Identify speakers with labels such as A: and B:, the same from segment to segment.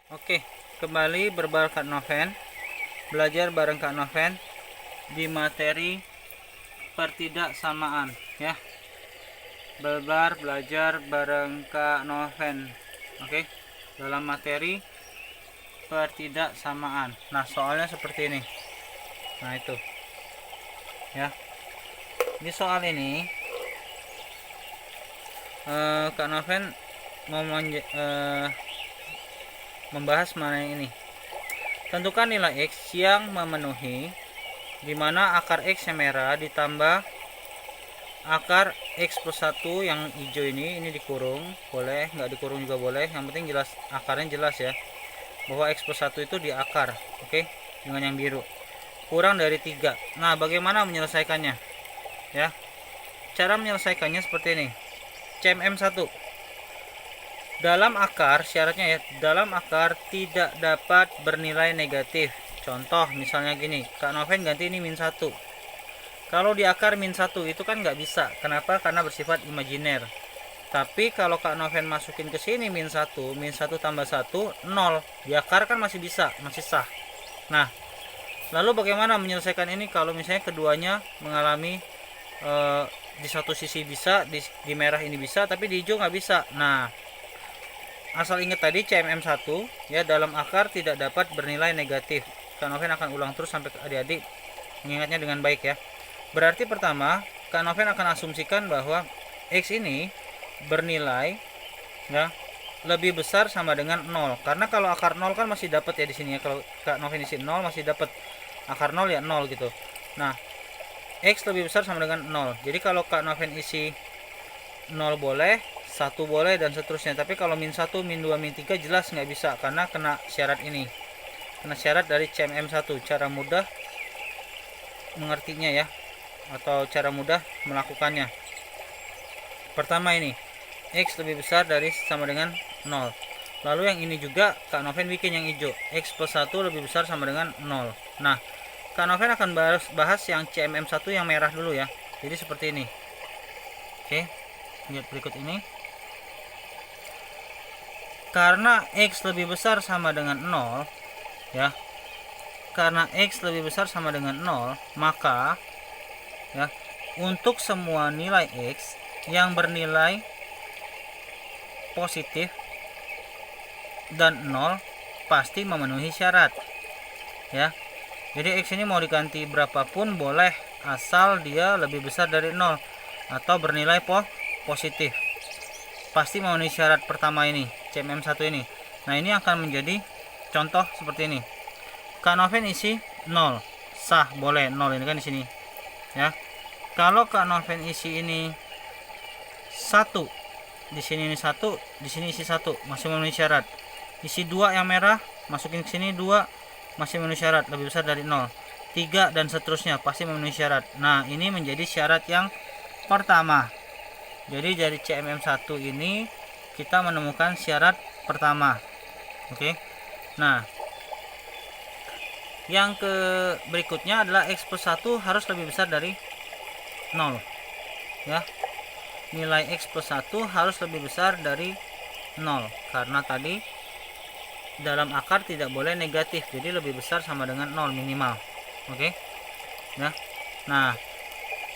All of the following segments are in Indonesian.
A: Oke, kembali berbaur Kak Noven, belajar bareng Kak Noven di materi pertidaksamaan ya. Belajar bareng Kak Noven. Oke, dalam materi pertidaksamaan. Nah, soalnya seperti ini. Nah, itu. Ya. Di soal ini Kak Noven mau membahas mengenai ini. Tentukan nilai X yang memenuhi di mana akar X yang merah ditambah akar X plus 1 yang hijau ini dikurung, boleh, nggak dikurung juga boleh, yang penting jelas, akarnya jelas ya, bahwa X plus 1 itu di akar, oke, dengan yang biru, kurang dari 3. Nah, bagaimana menyelesaikannya ya? Cara menyelesaikannya seperti ini. CMM1 dalam akar, syaratnya ya, dalam akar tidak dapat bernilai negatif. Contoh misalnya gini, Kak Noven ganti ini min 1. Kalau di akar min 1 itu kan nggak bisa. Kenapa? Karena bersifat imajiner. Tapi kalau Kak Noven masukin ke sini min 1 tambah 1, 0. Di akar kan masih bisa, masih sah. Nah, lalu bagaimana menyelesaikan ini kalau misalnya keduanya mengalami di satu sisi bisa, di merah ini bisa, tapi di hijau nggak bisa. Nah, asal ingat tadi CMM1 ya, dalam akar tidak dapat bernilai negatif. Kak Noven akan ulang terus sampai adik-adik mengingatnya dengan baik ya. Berarti pertama, Kak Noven akan asumsikan bahwa X ini bernilai ya lebih besar sama dengan 0. Karena kalau akar 0 kan masih dapat ya di sini ya. Kalau Kak Noven isi 0 masih dapat akar 0 ya 0 gitu. Nah, X lebih besar sama dengan 0. Jadi kalau Kak Noven isi 0 boleh, 1 boleh, dan seterusnya. Tapi kalau min 1, min 2, min 3 jelas nggak bisa karena kena syarat ini. Kena syarat dari CMM1. Cara mudah mengertinya ya, atau cara mudah melakukannya. Pertama ini, X lebih besar dari sama dengan 0. Lalu yang ini juga Kak Noven bikin yang hijau, X plus 1 lebih besar sama dengan 0. Nah, Kak Noven akan bahas yang CMM1 yang merah dulu ya. Jadi seperti ini. Oke, lihat berikut ini. Karena X lebih besar sama dengan 0 ya, karena X lebih besar sama dengan 0, maka ya, untuk semua nilai X yang bernilai positif dan 0 pasti memenuhi syarat ya. Jadi X ini mau diganti berapapun boleh, asal dia lebih besar dari 0 atau bernilai positif, pasti memenuhi syarat pertama ini, CMM1 ini. Nah, ini akan menjadi contoh seperti ini. Kak Noven isi 0, sah, boleh 0 ini kan di sini ya. Kalau Kak Noven isi ini 1, di sini ini 1, di sini isi 1, masih memenuhi syarat. Isi 2 yang merah, masukin ke sini 2, masih memenuhi syarat, lebih besar dari 0. 3 dan seterusnya pasti memenuhi syarat. Nah, ini menjadi syarat yang pertama. Jadi dari CMM1 ini kita menemukan syarat pertama. Oke. Nah, yang ke berikutnya adalah X plus 1 harus lebih besar dari 0 ya. Nilai X plus 1 harus lebih besar dari 0 karena tadi dalam akar tidak boleh negatif, jadi lebih besar sama dengan 0 minimal. Oke ya. Nah,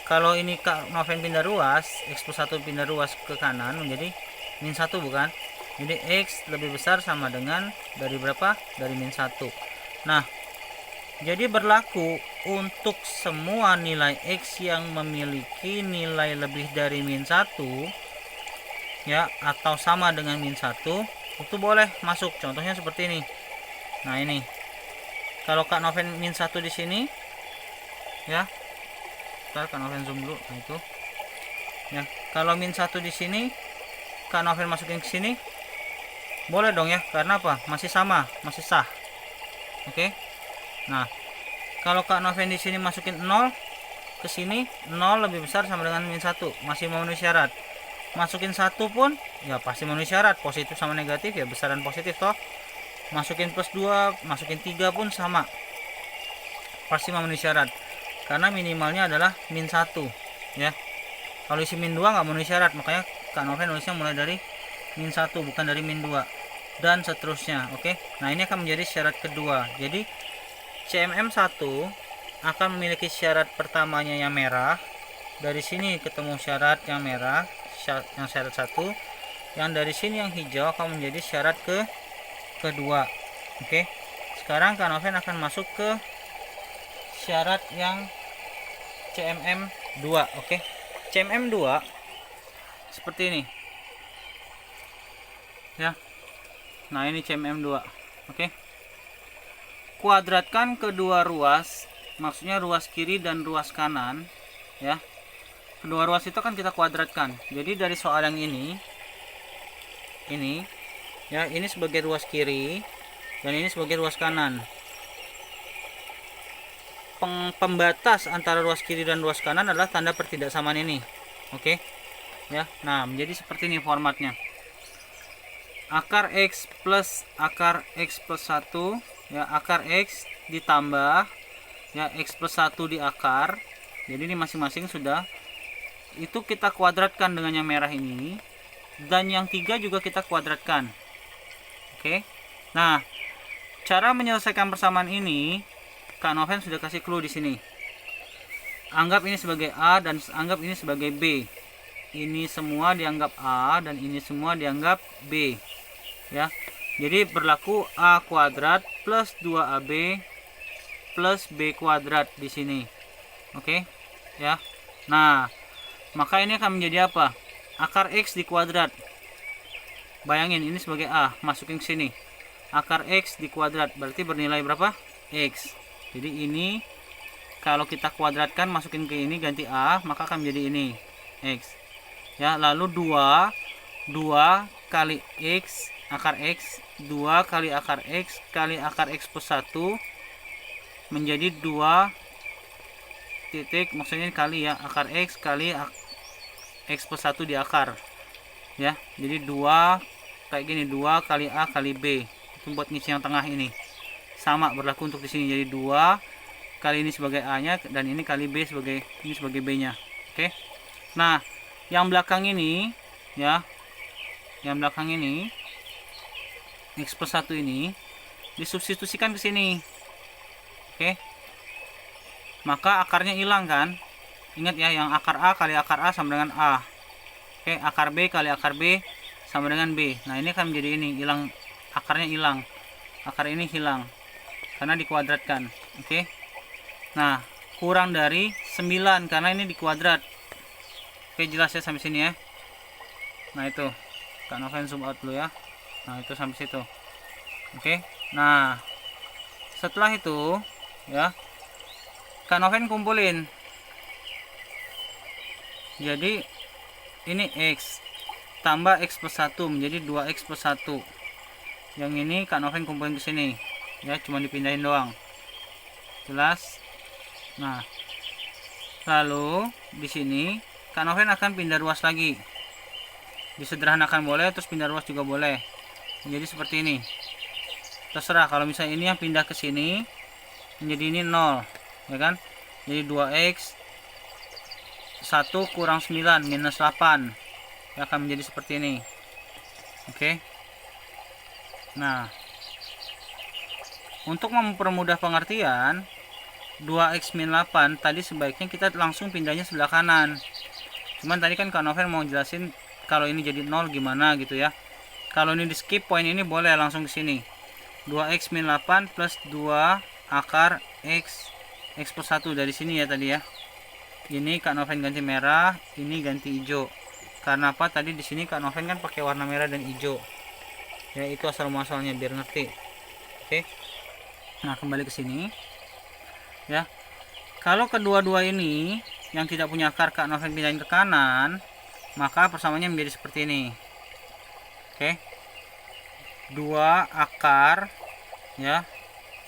A: kalau ini Kak Noven pindah ruas, X plus 1 pindah ruas ke kanan menjadi min 1 bukan. Jadi X lebih besar sama dengan dari berapa? Dari min 1. Nah, jadi berlaku untuk semua nilai X yang memiliki nilai lebih dari min 1 ya, atau sama dengan min 1, itu boleh masuk. Contohnya seperti ini. Nah, ini. Kalau Kak Noven min 1 di sini ya. Ntar Kak Noven zoom dulu. Nah, itu. Ya, kalau min 1 di sini Kak Noven masukin ke sini, boleh dong ya. Karena apa? Masih sama, masih sah. Oke. Nah, kalau Kak Noven di sini masukin 0 ke sini, 0 lebih besar sama dengan min 1, masih memenuhi syarat. Masukin 1 pun ya pasti memenuhi syarat, positif sama negatif ya, besaran positif toh. Masukin plus 2, masukin 3 pun sama, pasti memenuhi syarat. Karena minimalnya adalah min 1 ya. Kalau isi min 2 nggak memenuhi syarat, makanya Kak Noven nulisnya mulai dari min 1 bukan dari min 2 dan seterusnya. Oke. Nah, ini akan menjadi syarat kedua. Jadi CMM1 akan memiliki syarat pertamanya yang merah. Dari sini ketemu syarat yang merah, yang syarat 1. Yang dari sini yang hijau akan menjadi syarat kedua. Oke. Sekarang Kak Noven akan masuk ke syarat yang CMM2. Oke. CMM2 seperti ini. Ya. Nah, ini CMM2. Oke. Kuadratkan kedua ruas, maksudnya ruas kiri dan ruas kanan, ya. Kedua ruas itu kan kita kuadratkan. Jadi dari soal yang ini ya, ini sebagai ruas kiri dan ini sebagai ruas kanan. Pembatas antara ruas kiri dan ruas kanan adalah tanda pertidaksamaan ini. Oke. Ya. Nah, menjadi seperti ini formatnya. Akar X plus akar X plus 1, ya, akar X ditambah ya X plus 1 di akar. Jadi ini masing-masing sudah. Itu kita kuadratkan dengan yang merah ini, dan yang 3 juga kita kuadratkan. Oke. Nah, cara menyelesaikan persamaan ini Kak Noven sudah kasih clue di sini. Anggap ini sebagai A dan anggap ini sebagai B. Ini semua dianggap A dan ini semua dianggap B. Ya. Jadi berlaku A kuadrat plus 2AB plus B kuadrat di sini. Oke. Ya. Nah, maka ini akan menjadi apa? Akar X di kuadrat. Bayangin ini sebagai A, masukin ke sini. Akar X di kuadrat berarti bernilai berapa? X. Jadi ini kalau kita kuadratkan masukin ke ini ganti A, maka akan menjadi ini X. Ya, lalu 2 kali X akar X, 2 kali akar X kali akar X plus 1 menjadi 2 titik, maksudnya kali ya, akar X kali X plus 1 di akar. Ya, jadi 2 kayak gini, 2 kali A kali B. Itu buat ngisi yang tengah ini. Sama berlaku untuk di sini. Jadi 2 kali ini sebagai A-nya dan ini kali B sebagai B-nya. Oke. Nah, yang belakang ini ya, yang belakang ini X plus 1 ini disubstitusikan ke sini. Oke. Maka akarnya hilang kan? Ingat ya, yang akar A kali akar A sama dengan A. Oke, akar B kali akar B sama dengan B. Nah, ini akan menjadi ini, hilang, akarnya hilang. Akar ini hilang karena dikuadratkan. Oke. Nah, kurang dari 9 karena ini dikuadrat. Oke, jelas ya sampai sini ya. Nah, itu Kak Noven zoom out dulu ya. Nah, itu sampai situ. Oke. Nah, setelah itu ya, Kak Noven kumpulin. Jadi ini X tambah X plus 1 menjadi 2X plus 1. Yang ini Kak Noven kumpulin ke sini. Ya, cuma dipindahin doang. Jelas? Nah, lalu di sini Kak Noven akan pindah ruas lagi. Disederhanakan boleh, terus pindah ruas juga boleh. Jadi seperti ini. Terserah, kalau misalnya ini yang pindah ke sini menjadi ini 0, ya kan? Jadi 2X 1 kurang 9 minus 8 ya, akan menjadi seperti ini. Oke. Nah, untuk mempermudah pengertian 2X min 8 tadi sebaiknya kita langsung pindahnya sebelah kanan. Cuman tadi kan Kak Noven mau jelasin kalau ini jadi 0 gimana gitu ya. Kalau ini di skip poin ini boleh langsung ke sini. 2X min 8 plus 2 akar X plus 1 dari sini ya tadi ya. Ini Kak Noven ganti merah, ini ganti hijau. Karena apa? Tadi di sini Kak Noven kan pakai warna merah dan hijau. Ya, itu asal muasalnya biar ngerti. Oke. Nah, kembali ke sini. Ya. Kalau kedua-dua ini yang tidak punya akar Kak Noven pindahin ke kanan, maka persamaannya menjadi seperti ini. Oke. 2 akar ya,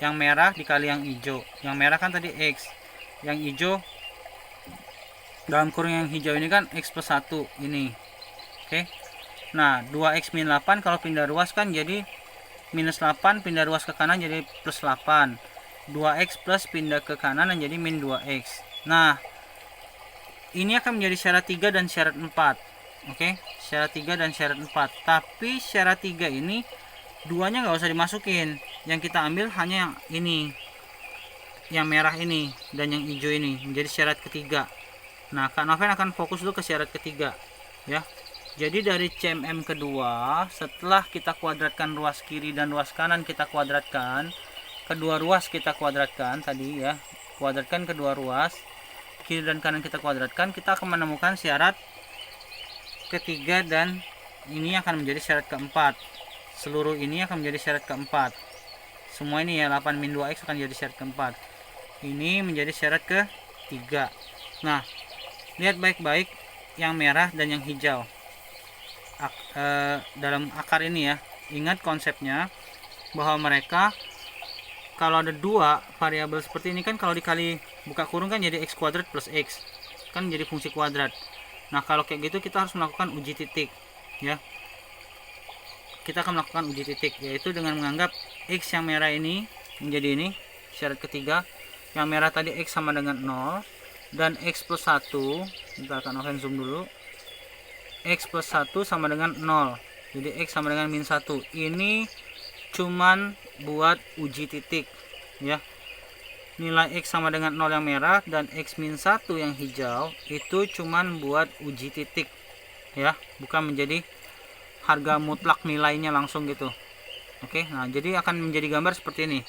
A: yang merah dikali yang hijau. Yang merah kan tadi X, yang hijau dalam kurung yang hijau ini kan X plus 1 ini. Oke. Nah, 2X min 8 kalau pindah ruas kan jadi minus 8, pindah ruas ke kanan jadi plus 8. 2X plus pindah ke kanan dan jadi min 2X. Nah, ini akan menjadi syarat 3 dan syarat 4. Oke, syarat 3 dan syarat 4. Tapi syarat 3 ini duanya nggak usah dimasukin, yang kita ambil hanya yang ini, yang merah ini dan yang hijau ini menjadi syarat ketiga. Nah, Kak Noven akan fokus dulu ke syarat ketiga ya. Jadi dari CMM kedua, setelah kita kuadratkan ruas kiri dan ruas kanan, kita kuadratkan kedua ruas, kita kuadratkan tadi ya, kuadratkan kedua ruas kiri dan kanan, kita kuadratkan, kita akan menemukan syarat ketiga dan ini akan menjadi syarat keempat. Seluruh ini akan menjadi syarat keempat. Semua ini ya, 8 min 2x akan jadi syarat keempat. Ini menjadi syarat ketiga. Nah, lihat baik-baik yang merah dan yang hijau dalam akar ini ya. Ingat konsepnya bahwa mereka kalau ada dua variabel seperti ini kan, kalau dikali buka kurung kan jadi x kuadrat plus x, kan jadi fungsi kuadrat. Nah, kalau kayak gitu kita harus melakukan uji titik ya. Kita akan melakukan uji titik, yaitu dengan menganggap x yang merah ini menjadi ini syarat ketiga. Yang merah tadi x sama dengan 0 dan x plus 1, kita akan open zoom dulu, x plus 1 sama dengan 0, jadi x sama dengan min 1. Ini cuman buat uji titik ya. Nilai x sama dengan 0 yang merah dan x min 1 yang hijau itu cuman buat uji titik ya, bukan menjadi harga mutlak nilainya langsung gitu. Oke, nah jadi akan menjadi gambar seperti ini.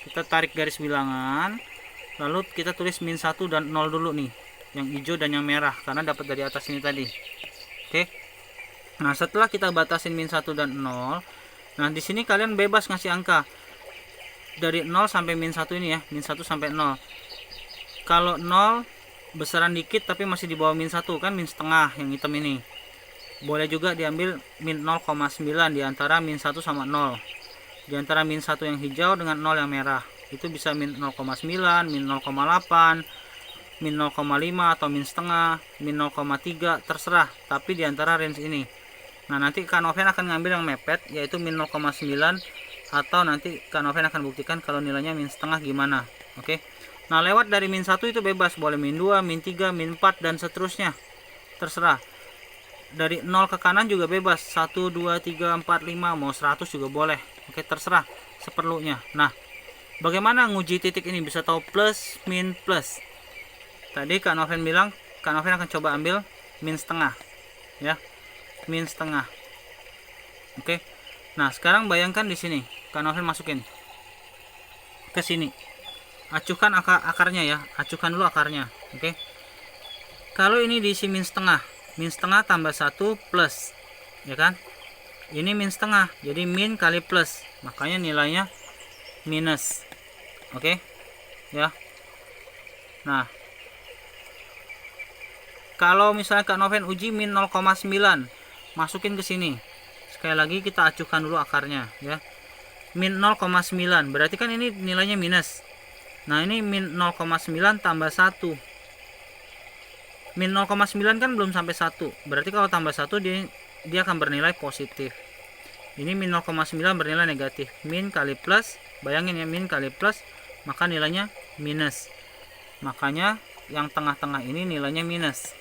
A: Kita tarik garis bilangan, lalu kita tulis min 1 dan 0 dulu nih, yang hijau dan yang merah, karena dapat dari atas ini tadi. Oke. Nah, setelah kita batasin min 1 dan 0, nah di sini kalian bebas ngasih angka. Dari 0 sampai min 1 ini ya, min 1 sampai 0. Kalau 0 besaran dikit tapi masih di bawah min 1 kan, min setengah yang hitam ini. Boleh juga diambil min 0,9 di antara min 1 sama 0. Di antara min 1 yang hijau dengan 0 yang merah. Itu bisa min 0,9, min 0,8, min 0,5 atau min setengah, min 0,3, terserah, tapi di antara range ini. Nah, nanti Kak Noven akan ngambil yang mepet, yaitu min 0,9, atau nanti Kak Noven akan buktikan kalau nilainya min setengah gimana. Oke. Nah, lewat dari min 1 itu bebas, boleh min 2, min 3, min 4 dan seterusnya. Terserah. Dari 0 ke kanan juga bebas, 1, 2, 3, 4, 5, mau 100 juga boleh. Oke, terserah seperlunya. Nah, bagaimana nguji titik ini bisa tahu plus, min, plus? Tadi Kak Noven bilang, Kak Noven akan coba ambil min setengah ya, min setengah. Oke. Nah, sekarang bayangkan di sini Kak Noven masukin ke sini, acuhkan akarnya ya, acuhkan dulu akarnya. Oke. Kalau ini diisi min setengah tambah 1 plus ya kan, ini min setengah, jadi min kali plus, makanya nilainya minus. Oke ya. Nah, kalau misalnya Kak Noven uji min 0,9, masukin ke sini. Sekali lagi kita acuhkan dulu akarnya ya. Min 0,9 berarti kan ini nilainya minus. Nah, ini min 0,9 tambah 1. Min 0,9 kan belum sampai 1. Berarti kalau tambah 1 dia akan bernilai positif. Ini min 0,9 bernilai negatif. Min kali plus, bayangin ya, min kali plus, maka nilainya minus. Makanya yang tengah-tengah ini nilainya minus.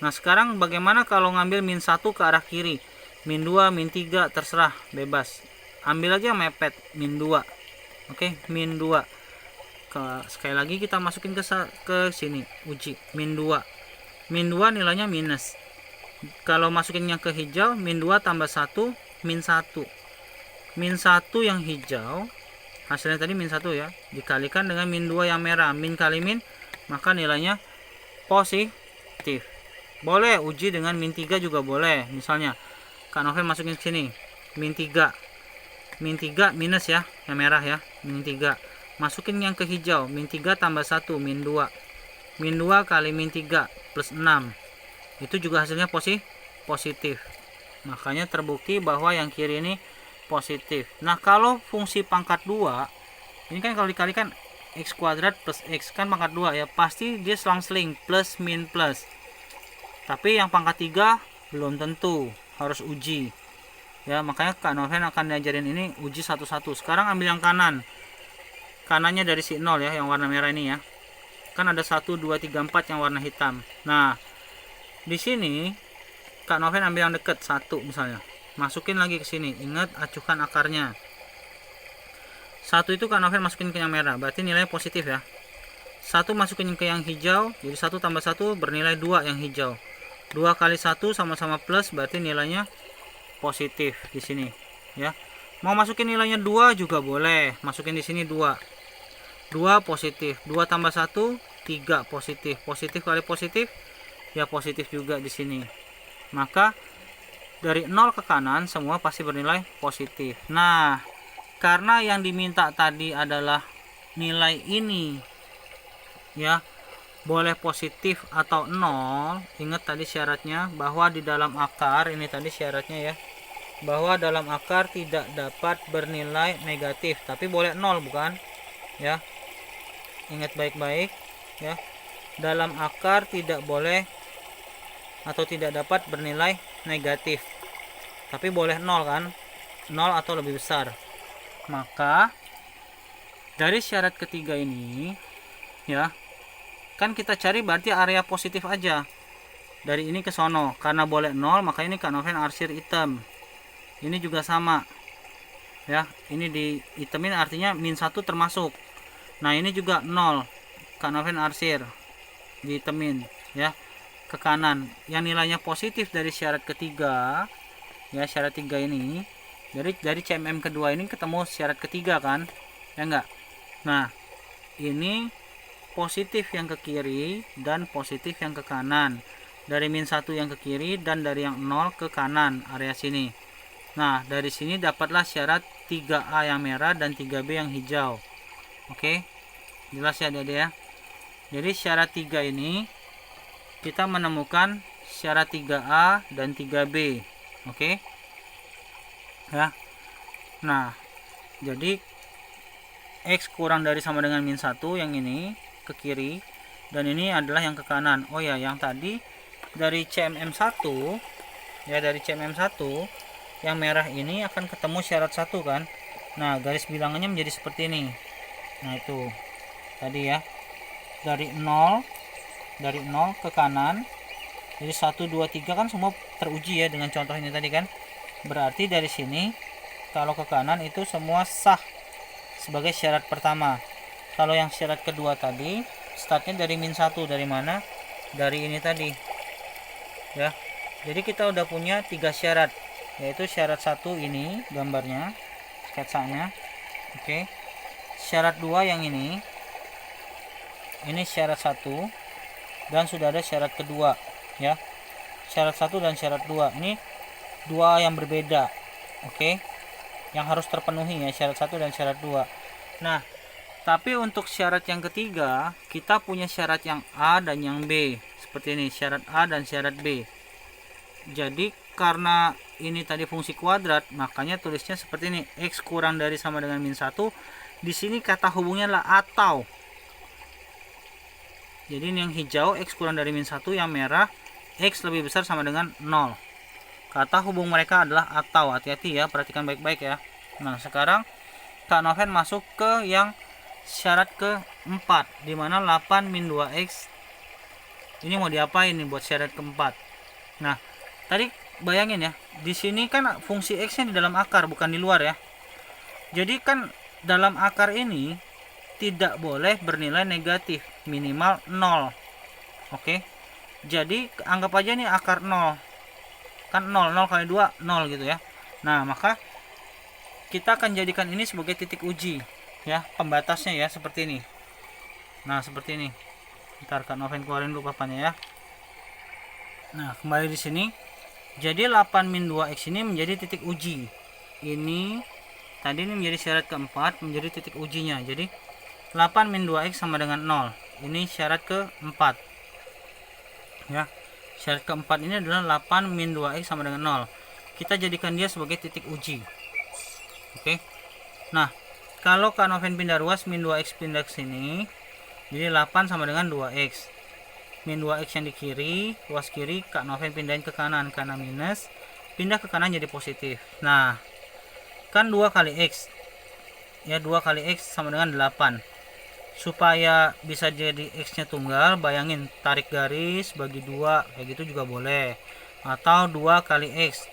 A: Nah, sekarang bagaimana kalau ngambil min 1 ke arah kiri? Min 2, min 3, terserah, bebas. Ambil aja mepet, min 2. Oke, min 2. Sekali lagi kita masukin ke sini, uji, min 2. Min 2 nilainya minus. Kalau masukinnya ke hijau, min 2 tambah 1, min 1. Min 1 yang hijau, hasilnya tadi min 1 ya, dikalikan dengan min 2 yang merah. Min kali min, maka nilainya positif. Boleh uji dengan min 3 juga boleh. Misalnya Kak Noven masukin ke sini min 3. Min 3 minus ya, yang merah ya, min 3. Masukin yang ke hijau, min 3 tambah 1, min 2. Min 2 kali min 3 plus 6. Itu juga hasilnya positif. Makanya terbukti bahwa yang kiri ini positif. Nah, kalau fungsi pangkat 2, ini kan kalau dikalikan x kuadrat plus x kan pangkat 2 ya, pasti dia selang-seling plus min plus. Tapi yang pangkat 3 belum tentu, harus uji ya. Makanya Kak Noven akan diajarin ini uji satu-satu. Sekarang ambil yang kanan, kanannya dari si 0 ya, yang warna merah ini ya. Kan ada 1, 2, 3, 4 yang warna hitam. Nah, di sini Kak Noven ambil yang dekat 1 misalnya. masukin lagi ke sini. Ingat, acuhkan akarnya. 1 itu Kak Noven masukin ke yang merah, berarti nilai positif ya. 1 masukin ke yang hijau, jadi 1 tambah 1 bernilai 2 yang hijau. 2 kali 1 sama-sama plus, berarti nilainya positif di sini ya. Mau masukin nilainya 2 juga boleh, masukin di sini 2. 2 positif, 2 tambah 1 3 positif. Positif kali positif ya positif juga di sini. Maka dari 0 ke kanan semua pasti bernilai positif. Nah, karena yang diminta tadi adalah nilai ini ya, boleh positif atau 0. Ingat tadi syaratnya bahwa di dalam akar ini tadi syaratnya ya, bahwa dalam akar tidak dapat bernilai negatif, tapi boleh 0 bukan ya. Ingat baik-baik ya, dalam akar tidak boleh atau tidak dapat bernilai negatif, tapi boleh 0 kan, 0 atau lebih besar. Maka dari syarat ketiga ini ya, kan kita cari berarti area positif aja dari ini ke sono. Karena boleh 0 maka ini Kak Noven arsir hitam. Ini juga sama ya, ini dihitamin artinya -1 termasuk. Nah ini juga 0, Kak Noven arsir dihitamin ya ke kanan. Yang nilainya positif dari syarat ketiga ya, syarat 3 ini dari CMM kedua ini ketemu syarat ketiga kan ya enggak. Nah ini positif yang ke kiri dan positif yang ke kanan, dari -1 yang ke kiri dan dari yang 0 ke kanan area sini. Nah dari sini dapatlah syarat 3A yang merah dan 3B yang hijau. Oke, jelas ya adik-adik ya. Jadi syarat 3 ini kita menemukan syarat 3A dan 3B. Oke ya. Nah jadi X kurang dari sama dengan -1 yang ini ke kiri, dan ini adalah yang ke kanan. Oh ya, yang tadi dari CMM1 ya, dari CMM1 yang merah ini akan ketemu syarat 1 kan. Nah garis bilangannya menjadi seperti ini. Nah itu tadi ya, dari 0 ke kanan, jadi 1 2 3 kan semua teruji ya dengan contoh ini tadi kan. Berarti dari sini kalau ke kanan itu semua sah sebagai syarat pertama. Kalau yang syarat kedua tadi startnya dari -1, dari mana? Dari ini tadi ya. Jadi kita udah punya 3 syarat, yaitu syarat 1 ini gambarnya, sketsanya. Oke. Syarat 2 yang ini syarat 1, dan sudah ada syarat kedua ya. Syarat 1 dan syarat 2 ini dua yang berbeda. Oke, yang harus terpenuhi ya, syarat 1 dan syarat 2. Nah tapi untuk syarat yang ketiga kita punya syarat yang A dan yang B seperti ini, syarat A dan syarat B. Jadi karena ini tadi fungsi kuadrat, makanya tulisnya seperti ini, X kurang dari sama dengan -1. Di sini kata hubungnya adalah atau. Jadi ini yang hijau X kurang dari -1, yang merah X lebih besar sama dengan 0. Kata hubung mereka adalah atau. Hati-hati ya, perhatikan baik-baik ya. Nah sekarang Kak Noven masuk ke yang syarat keempat, dimana 8 min 2x ini mau diapain nih buat syarat keempat. Nah tadi bayangin ya, di sini kan fungsi x nya di dalam akar bukan di luar ya. Jadi kan dalam akar ini tidak boleh bernilai negatif, minimal 0. Oke, jadi anggap aja nih akar 0 kan, 0 kali 2 0 gitu ya. Nah maka kita akan jadikan ini sebagai titik uji ya, pembatasnya ya seperti ini. Nah seperti ini. Ntar Kak Noven keluarin dulu papannya ya. Nah kembali di sini, jadi 8 min 2x ini menjadi titik uji. Ini tadi ini menjadi syarat keempat, menjadi titik ujinya. Jadi 8 min 2x sama dengan 0. Ini syarat keempat ya. Syarat keempat ini adalah 8 min 2x sama dengan 0. Kita jadikan dia sebagai titik uji. Oke. Nah kalau Kak Noven pindah ruas, min 2x pindah ke sini, jadi 8 sama dengan 2x. Min 2x yang di kiri, ruas kiri Kak Noven pindahin ke kanan karena minus, pindah ke kanan jadi positif. Nah kan 2 kali x ya, 2 kali x sama dengan 8. Supaya bisa jadi x nya tunggal, bayangin tarik garis bagi 2, kayak gitu juga boleh. Atau 2 kali x,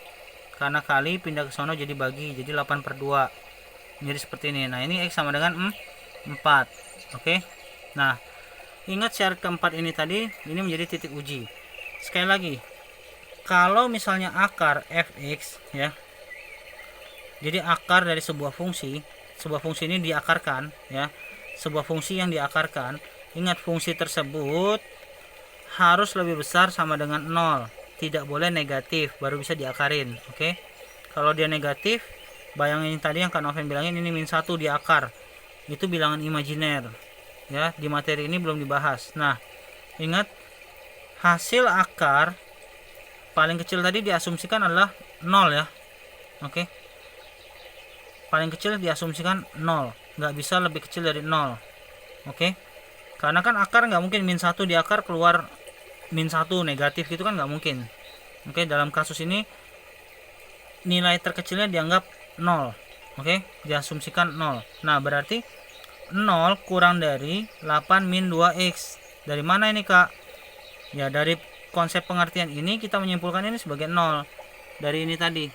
A: karena kali pindah ke sono jadi bagi, jadi 8/2 menjadi seperti ini. Nah, ini X sama dengan 4. Oke. Nah, ingat syarat keempat ini tadi, ini menjadi titik uji. Sekali lagi, kalau misalnya akar fx ya, jadi akar dari sebuah fungsi ini diakarkan ya, sebuah fungsi yang diakarkan, ingat fungsi tersebut harus lebih besar sama dengan 0, tidak boleh negatif, baru bisa diakarin. Oke. Kalau dia negatif, bayangin tadi yang Kak Noven bilangin ini -1 di akar, itu bilangan imajiner ya, di materi ini belum dibahas. Nah, ingat hasil akar paling kecil tadi diasumsikan adalah 0 ya. Oke. Paling kecil diasumsikan 0, nggak bisa lebih kecil dari 0. Oke. Karena kan akar nggak mungkin -1 di akar keluar -1 negatif gitu kan, nggak mungkin. Oke, dalam kasus ini nilai terkecilnya dianggap 0. Oke, diasumsikan 0. Nah, berarti 0 kurang dari 8 min 2x. Dari mana ini, Kak? Ya, dari konsep pengertian ini kita menyimpulkan ini sebagai 0. Dari ini tadi.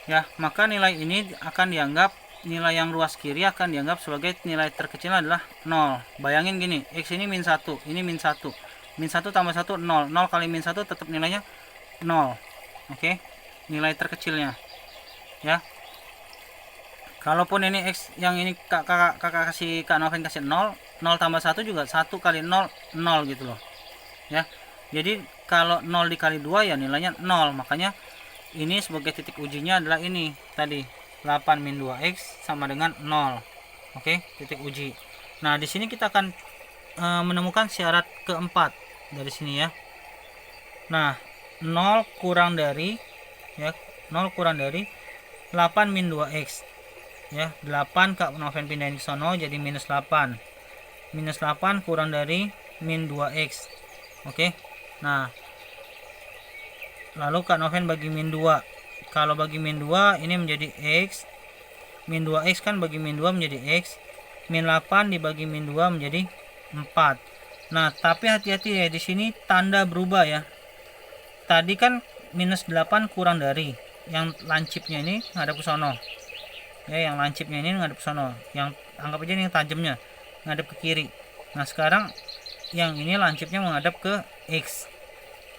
A: Ya, maka nilai ini akan dianggap, nilai yang ruas kiri akan dianggap sebagai nilai terkecil adalah 0. Bayangin gini, x ini -1, ini -1. -1 tambah 1 0. 0 kali -1 tetap nilainya 0. Oke. Nilai terkecilnya. Ya. Kalaupun ini x yang ini kakak kasih, Kak Noven kasih 0, 0 tambah 1 juga 1 kali 0 0 gitu loh. Ya. Jadi kalau 0 dikali 2 ya nilainya 0. Makanya ini sebagai titik ujinya adalah ini tadi, 8 min 2x sama dengan 0. Oke, titik uji. Nah, di sini kita akan menemukan syarat keempat dari sini ya. Nah, 0 kurang dari ya, 0 kurang dari 8 min 2x ya. 8 Kak Noven pindahin ke sono jadi -8. -8 kurang dari min 2x. Oke. Nah, lalu Kak Noven bagi min 2. Kalau bagi min 2 ini menjadi x. Min 2x kan bagi min 2 menjadi x. Min 8 dibagi min 2 menjadi 4. Nah, tapi hati-hati ya, di sini tanda berubah ya. Tadi kan -8 kurang dari, yang lancipnya ini ngadep ke sono. Ya, yang lancipnya ini ngadep ke sono. Yang anggap aja ini yang tajamnya ngadep ke kiri. Nah, sekarang yang ini lancipnya menghadap ke x.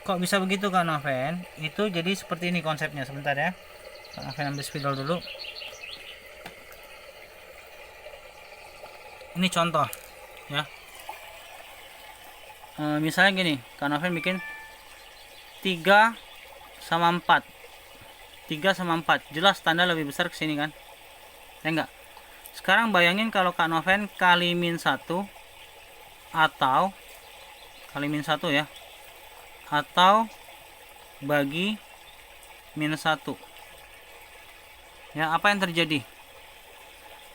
A: Kok bisa begitu, Kak Noven? Itu jadi seperti ini konsepnya. Sebentar ya, Kak Noven ambil spidol dulu. Ini contoh ya. Misalnya gini, Kak Noven bikin 3 sama 4. 3 sama 4. Jelas tanda lebih besar ke sini kan? Ya enggak? Sekarang bayangin kalau Kak Noven kali -1 atau kali -1 ya, atau bagi -1 ya, apa yang terjadi?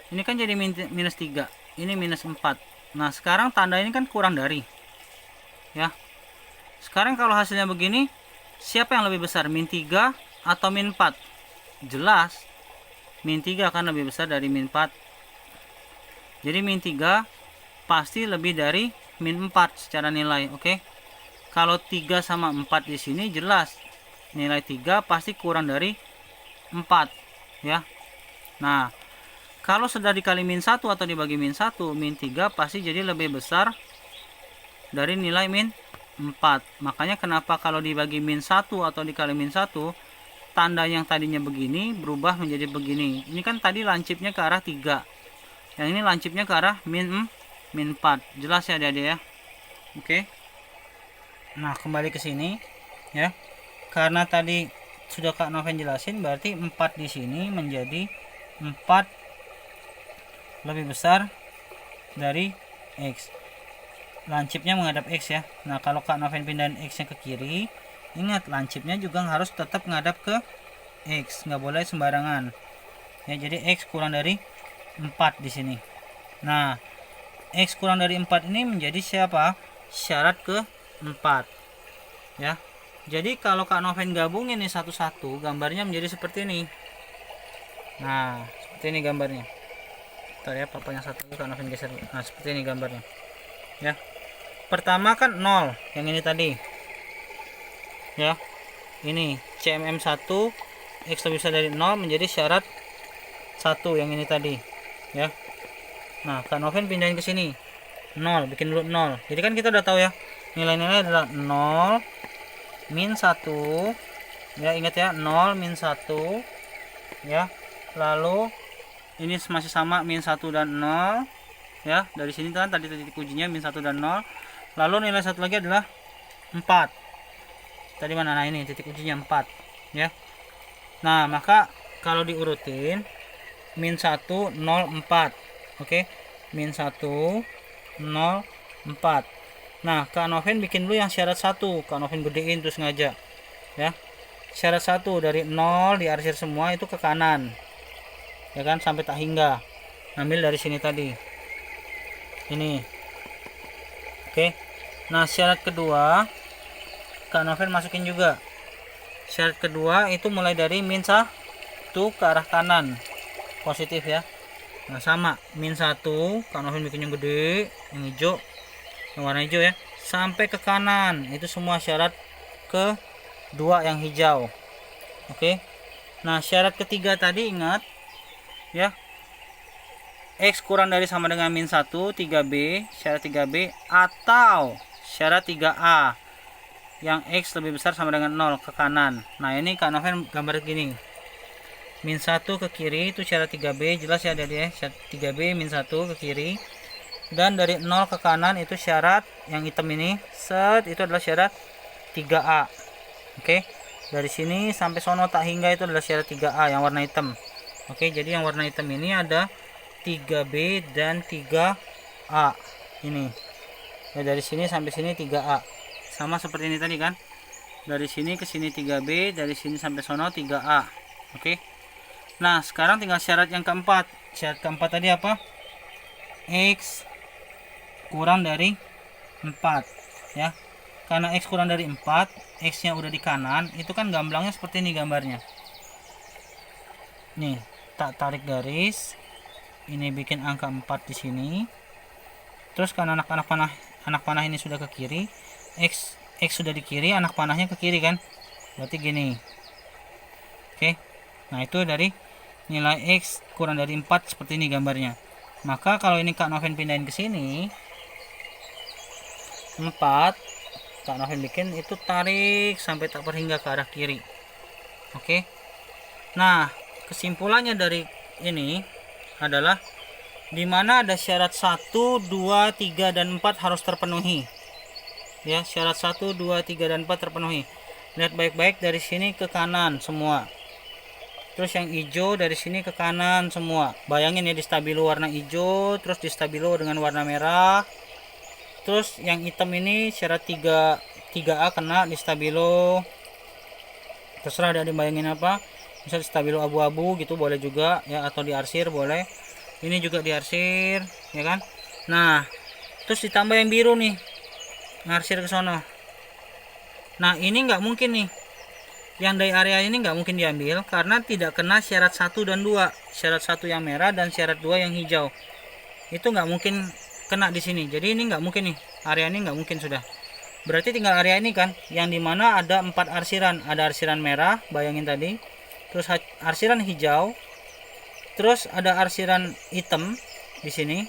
A: Ini kan jadi -3, ini -4. Nah, sekarang tanda ini kan kurang dari ya. Sekarang kalau hasilnya begini, siapa yang lebih besar, -3 atau -4? Jelas -3 akan lebih besar dari -4. Jadi -3 pasti lebih dari -4 secara nilai. Oke. Kalau 3 sama 4 di sini jelas nilai 3 pasti kurang dari 4 ya. Nah, kalau sudah dikali -1 atau dibagi -1, -3 pasti jadi lebih besar dari nilai -4. Makanya kenapa kalau dibagi -1 atau dikali -1, tanda yang tadinya begini berubah menjadi begini. Ini kan tadi lancipnya ke arah 3. Yang ini lancipnya ke arah -4. Jelas ya Adik-adik ya. Oke. Nah, kembali ke sini ya. Karena tadi sudah Kak Noven jelasin, berarti 4 di sini menjadi 4 lebih besar dari x. Lancipnya menghadap x ya. Nah, kalau Kak Noven pindahin x-nya ke kiri, ingat lancipnya juga harus tetap menghadap ke x, nggak boleh sembarangan. Ya, jadi x kurang dari 4 di sini. Nah, x kurang dari 4 ini menjadi siapa? Syarat ke-4 ya. Jadi kalau Kak Noven gabungin ini satu-satu, gambarnya menjadi seperti ini. Nah, seperti ini gambarnya. Bentar ya, papanya satu Kak Noven geser. Nah, seperti ini gambarnya ya. Pertama kan 0, yang ini tadi ya. Ini XCMM1 X lebih besar dari 0 menjadi syarat 1 yang ini tadi ya. Nah, Kak Noven pindahin ke sini 0, bikin dulu 0. Jadi kan kita udah tahu ya, nilai-nilai adalah 0 min 1 ya, ingat ya, 0 min 1 ya. Lalu ini masih sama min 1 dan 0 ya. Dari sini kan tadi titik ujinya min 1 dan 0. Lalu nilai satu lagi adalah 4. Tadi mana? Nah, ini titik ujinya 4 ya. Nah, maka kalau diurutin min 1 0 4. Oke, min 1 0 4. Nah, Kak Noven bikin dulu yang syarat 1. Kak Noven gedein terus ngajak ya. Syarat 1 dari 0 diarsir semua itu ke kanan ya kan, sampai tak hingga. Ambil dari sini tadi ini. Oke. Nah, syarat kedua Kak Noven masukin juga. Syarat kedua itu mulai dari min 1 ke arah kanan positif ya. Nah, sama min 1 Kak Noven bikin yang gede, yang hijau, yang warna hijau ya, sampai ke kanan. Itu semua syarat ke 2 yang hijau. Oke. Nah, syarat ketiga tadi ingat ya, X kurang dari sama dengan min 1, 3B, syarat 3B, atau syarat 3A yang X lebih besar sama dengan 0 ke kanan. Nah, ini Kak Noven gambar gini, min 1 ke kiri itu syarat 3B, jelas ya dari ya, syarat 3B min 1 ke kiri, dan dari 0 ke kanan itu syarat yang hitam ini, set, itu adalah syarat 3A. Oke, dari sini sampai sono tak hingga itu adalah syarat 3A yang warna hitam. Oke, jadi yang warna hitam ini ada 3B dan 3A ini ya, dari sini sampai sini 3A, sama seperti ini tadi kan, dari sini ke sini 3B, dari sini sampai sono 3A. Oke. Nah, sekarang tinggal syarat yang keempat. Syarat keempat tadi apa? X kurang dari 4 ya. Karena X kurang dari 4, X nya udah di kanan, itu kan gamblangnya seperti ini gambarnya. Nih, tak tarik garis. Ini bikin angka 4 di sini. Terus kan anak panah ini sudah ke kiri, X sudah di kiri, anak panahnya ke kiri kan. Berarti gini. Oke. Nah, itu dari nilai X kurang dari 4 seperti ini gambarnya. Maka kalau ini Kak Noven pindahin ke sini 4, Kak Noven bikin itu tarik sampai tak berhingga ke arah kiri. Oke. Nah, kesimpulannya dari ini adalah dimana ada syarat 1, 2, 3, dan 4 harus terpenuhi ya. Syarat 1, 2, 3, dan 4 terpenuhi. Lihat baik-baik, dari sini ke kanan semua. Terus yang hijau dari sini ke kanan semua. Bayangin ya, di stabilo warna hijau, terus di stabilo dengan warna merah. Terus yang hitam ini syarat 3A kena di stabilo. Terserah ada dibayangin apa. Misal di stabilo abu-abu gitu boleh juga ya, atau diarsir boleh. Ini juga diarsir ya kan. Nah, terus ditambah yang biru nih, ngarsir ke sono. Nah, ini nggak mungkin nih, yang dari area ini nggak mungkin diambil karena tidak kena syarat 1 dan 2. Syarat 1 yang merah dan syarat 2 yang hijau. Itu nggak mungkin kena di sini. Jadi ini nggak mungkin nih, area ini nggak mungkin sudah. Berarti tinggal area ini kan, yang dimana ada 4 arsiran. Ada arsiran merah, bayangin tadi. Terus arsiran hijau. Terus ada arsiran hitam di sini.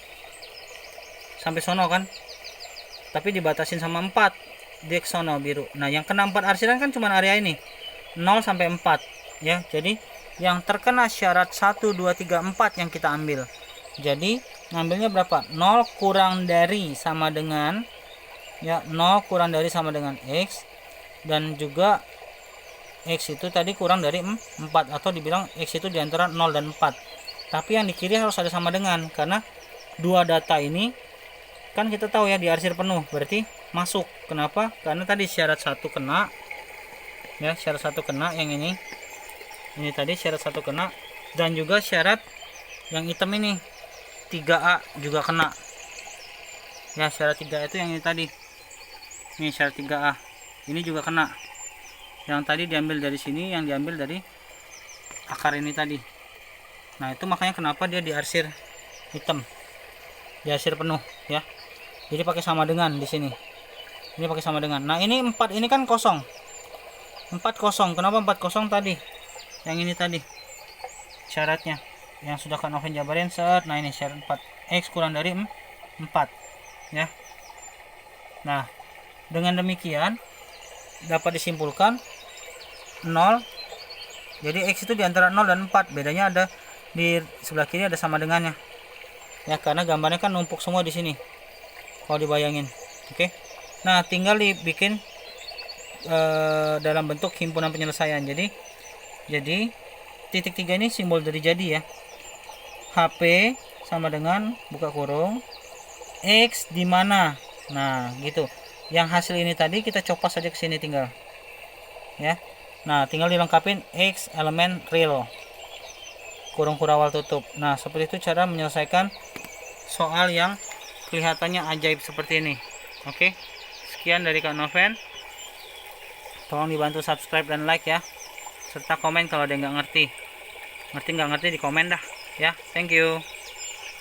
A: Sampai sono kan. Tapi dibatasin sama 4 di sono biru. Nah, yang kena 4 arsiran kan cuma area ini. 0 sampai 4 ya. Jadi yang terkena syarat 1, 2, 3, 4 yang kita ambil. Jadi ngambilnya berapa? 0 kurang dari sama dengan ya, 0 kurang dari sama dengan X, dan juga X itu tadi kurang dari 4, atau dibilang X itu diantara 0 dan 4. Tapi yang di kiri harus ada sama dengan, karena dua data ini kan kita tahu ya diarsir penuh, berarti masuk. Kenapa? Karena tadi syarat 1 kena ya, syarat 1 kena yang ini tadi syarat 1 kena, dan juga syarat yang hitam ini 3A juga kena ya. Syarat 3A itu yang ini tadi, ini syarat 3A ini juga kena. Yang tadi diambil dari sini, yang diambil dari akar ini tadi. Nah, itu makanya kenapa dia diarsir hitam, diarsir penuh ya. Jadi pakai sama dengan di sini, ini pakai sama dengan. Nah, ini 4 ini kan kosong. 40. Kenapa 40 tadi? Yang ini tadi syaratnya yang sudah Kak Noven jabarin set. Nah ini syarat 4x kurang dari 4 ya. Nah dengan demikian dapat disimpulkan 0. Jadi x itu di antara 0 dan 4. Bedanya ada di sebelah kiri ada sama dengannya ya, karena gambarnya kan numpuk semua di sini kalau dibayangin. Oke. Nah tinggal dibikin dalam bentuk himpunan penyelesaian. Jadi titik 3 ini simbol dari jadi ya. HP sama dengan buka kurung X di mana. Nah gitu. Yang hasil ini tadi kita copas saja ke sini tinggal ya. Nah tinggal dilengkapin X elemen real kurung kurawal tutup. Nah seperti itu cara menyelesaikan soal yang kelihatannya ajaib seperti ini. Oke, sekian dari Kak Noven. Tolong dibantu subscribe dan like ya, serta komen kalau ada yang nggak ngerti. Ngerti nggak ngerti di komen dah ya. Thank you.